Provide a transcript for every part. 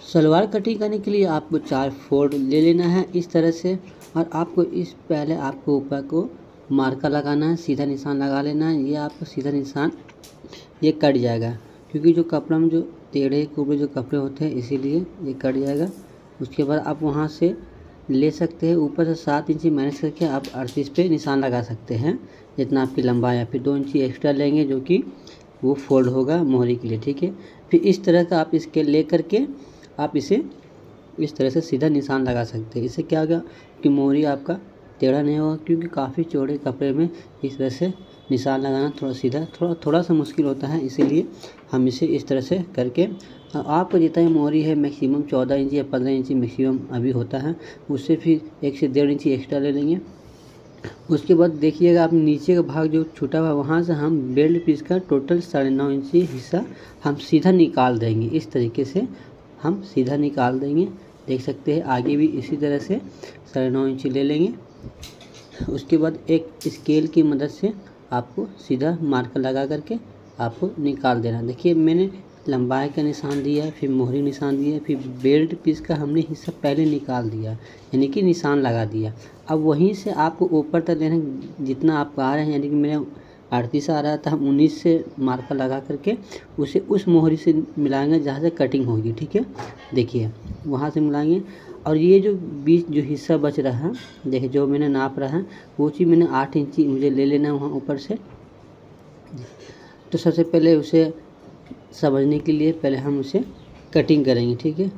Salwar cutting करने के लिए आपको 4 फोल्ड ले लेना है इस तरह से, और आपको इस पहले आपको ऊपर को मार्का लगाना है, सीधा निशान लगा लेना है। ये आपको सीधा निशान ये कट जाएगा, क्योंकि जो कपड़ा में जो टेढ़े कुबड़े जो कपड़े होते हैं इसीलिए ये कट जाएगा। उसके बाद आप वहाँ से ले सकते हैं ऊपर से 7 इंची माइनस करके आप 38 पे निशान लगा सकते हैं, जितना आपकी लंबाई है। फिर 2 इंची एक्स्ट्रा लेंगे जो कि वो फोल्ड होगा मोहरी के लिए, ठीक है। फिर इस तरह का आप इसके ले करके आप इसे इस तरह से सीधा निशान लगा सकते हैं। इससे क्या होगा कि मोहरी आपका टेढ़ा नहीं होगा, क्योंकि काफ़ी चौड़े कपड़े में इस तरह से निशान लगाना थोड़ा सीधा थोड़ा सा मुश्किल होता है। इसीलिए हम इसे इस तरह से करके, आपको जितना मोहरी है मैक्सिमम 14 इंची या 15 इंची मैक्सिमम अभी होता है, उससे फिर 1 से 1.5 इंची एक्स्ट्रा ले लेंगे। उसके बाद देखिएगा आप नीचे का भाग जो छूटा हुआ वहाँ से हम बेल्ट पीस का टोटल 9.5 इंची हिस्सा हम सीधा निकाल देंगे। इस तरीके से हम सीधा निकाल देंगे, देख सकते हैं। आगे भी इसी तरह से 9.5 इंची ले लेंगे। उसके बाद एक स्केल की मदद से आपको सीधा मार्कर लगा करके आपको निकाल देना। देखिए मैंने लंबाई का निशान दिया है, फिर मोहरी निशान दिया है, फिर बेल्ट पीस का हमने हिस्सा पहले निकाल दिया, यानी कि निशान लगा दिया। अब वहीं से आपको ऊपर तक लेना जितना आप आ रहे हैं, यानी कि मेरे 38 आ रहा था, हम 19 से मार्कर लगा करके उसे उस मोहरी से मिलाएंगे जहाँ से कटिंग होगी, ठीक है। देखिए वहाँ से मिलाएंगे, और ये जो बीच जो हिस्सा बच रहा है, देखिए जो मैंने नाप रहा है वो चीज़ मैंने 8 इंची मुझे ले लेना है वहाँ ऊपर से। तो सबसे पहले उसे समझने के लिए पहले हम उसे कटिंग करेंगे, ठीक है।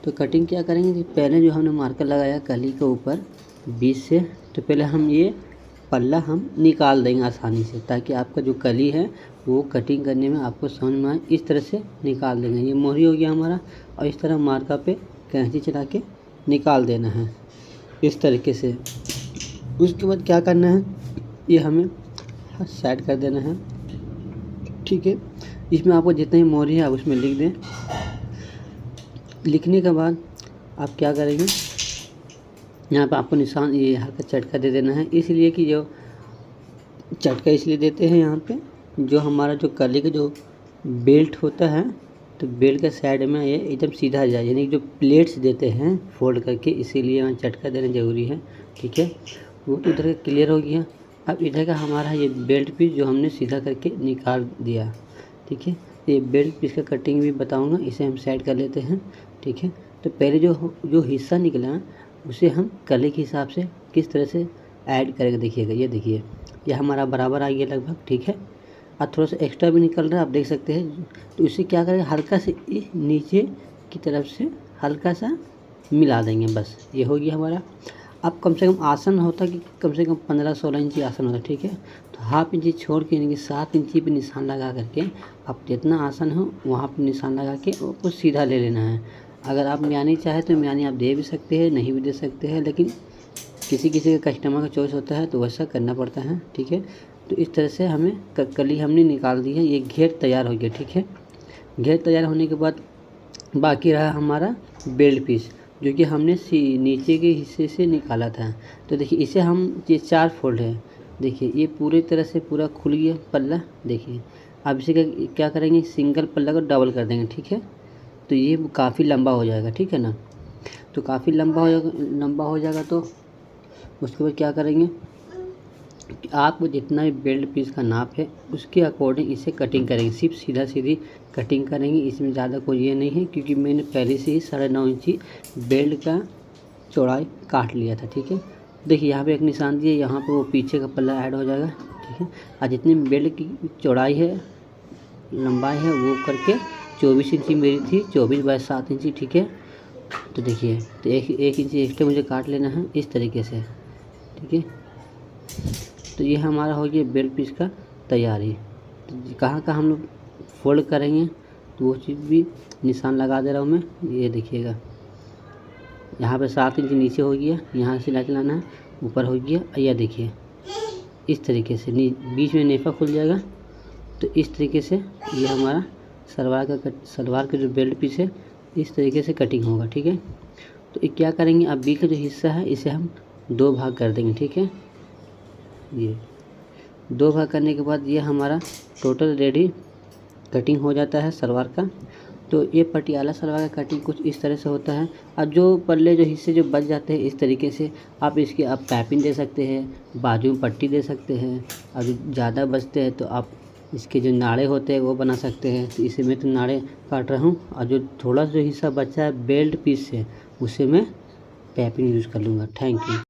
तो कटिंग क्या करेंगे कि पहले जो हमने मार्कर लगाया कली के ऊपर बीच से, तो पहले हम ये पल्ला हम निकाल देंगे आसानी से, ताकि आपका जो कली है वो कटिंग करने में आपको समझ में आए। इस तरह से निकाल देंगे। ये मोहरी हो गया हमारा, और इस तरह मार्का पे कैंची चला के निकाल देना है इस तरीके से। उसके बाद क्या करना है, ये हमें साइड कर देना है, ठीक है। इसमें आपको जितनी मोहरी है आप उसमें लिख दें। लिखने के बाद आप क्या करेंगे, यहाँ पे आपको निशान ये हल्का झटका दे देना है, इसलिए कि जो झटका इसलिए देते हैं यहाँ पे, जो हमारा जो कली का जो बेल्ट होता है, तो बेल्ट के साइड में ये एकदम सीधा जाए, यानी जो प्लेट्स देते हैं फोल्ड करके, इसीलिए यहाँ झटका देना ज़रूरी है, ठीक है। वो तो इधर का क्लियर हो गया। अब इधर का हमारा ये बेल्ट पीस जो हमने सीधा करके निकाल दिया, ठीक है। ये बेल्ट पीस का कटिंग भी बताऊंगा, इसे हम साइड कर लेते हैं, ठीक है। तो पहले जो हिस्सा निकला उसे हम कली के हिसाब से किस तरह से ऐड करेंगे, देखिएगा। ये देखिए ये हमारा बराबर आ गया लगभग, ठीक है। और थोड़ा सा एक्स्ट्रा भी निकल रहा है, आप देख सकते हैं। तो इसे क्या करेंगे, हल्का से नीचे की तरफ से हल्का सा मिला देंगे, बस ये हो गया हमारा। अब कम से कम आसन होता कि कम से कम 15-16 इंची आसन होता, ठीक है। तो हाफ इंची छोड़ के यानी कि 7 इंची पे निशान लगा करके आप जितना आसन हो वहाँ पे निशान लगा के उसको सीधा ले लेना है। अगर आप म्यानी चाहे तो म्यानी आप दे भी सकते हैं, नहीं भी दे सकते हैं, लेकिन किसी किसी का कस्टमर का चॉइस होता है तो वैसा करना पड़ता है, ठीक है। तो इस तरह से हमें कली हमने निकाल दी है, ये घेर तैयार हो गया, ठीक है। घेर तैयार होने के बाद बाकी रहा हमारा बेल्ट पीस, जो कि हमने नीचे के हिस्से से निकाला था। तो देखिए इसे हम ये 4 फोल्ड है, देखिए ये पूरी तरह से पूरा खुल गया पल्ला, देखिए। अब इसे क्या करेंगे, सिंगल पल्ला को डबल कर देंगे, ठीक है। तो ये काफ़ी लंबा हो जाएगा, ठीक है ना। तो काफ़ी लंबा हो जाएगा तो उसके बाद क्या करेंगे कि आपको जितना भी बेल्ट पीस का नाप है उसके अकॉर्डिंग इसे कटिंग करेंगे, सिर्फ सीधा सीधी कटिंग करेंगे। इसमें ज़्यादा कोई ये नहीं है, क्योंकि मैंने पहले से ही 9.5 इंची बेल्ट का चौड़ाई काट लिया था, ठीक है। देखिए यहाँ पे एक निशान दिए, यहाँ पे वो पीछे का पल्ला ऐड हो जाएगा, ठीक है। और जितनी बेल्ट की चौड़ाई है लंबाई है वो करके 24 इंची मेरी थी, 24 बाय 7 इंची, ठीक है। तो देखिए तो एक इंची एक्स्ट्रा मुझे काट लेना है इस तरीके से, ठीक है। तो ये हमारा हो गया बेल्ट पीस का तैयारी। तो कहाँ कहाँ हम लोग फोल्ड करेंगे तो वो चीज़ भी निशान लगा दे रहा हूँ मैं, ये देखिएगा। यहाँ पे 7 इंच नीचे हो गया, यहाँ से लाना है, ऊपर हो गया, यह देखिए इस तरीके से बीच में नेफा खुल जाएगा। तो इस तरीके से ये हमारा सलवार का जो बेल्ट पीस है इस तरीके से कटिंग होगा, ठीक है। तो ये क्या करेंगे, अब बी का जो हिस्सा है इसे हम 2 भाग कर देंगे, ठीक है। ये 2 भाग करने के बाद ये हमारा टोटल रेडी कटिंग हो जाता है सलवार का। तो ये पटियाला सलवार का कटिंग कुछ इस तरह से होता है। और जो पल्ले जो हिस्से जो बच जाते हैं इस तरीके से आप इसकी आप पाइपिंग दे सकते हैं, बाजू में पट्टी दे सकते हैं। और जो ज़्यादा बचते हैं तो आप इसके जो नाड़े होते हैं वो बना सकते हैं। तो इसे मैं तो नाड़े काट रहा हूँ, और जो थोड़ा जो हिस्सा बचा है बेल्ट पीस से उसे मैं पाइपिंग यूज़ कर लूँगा। Thank you.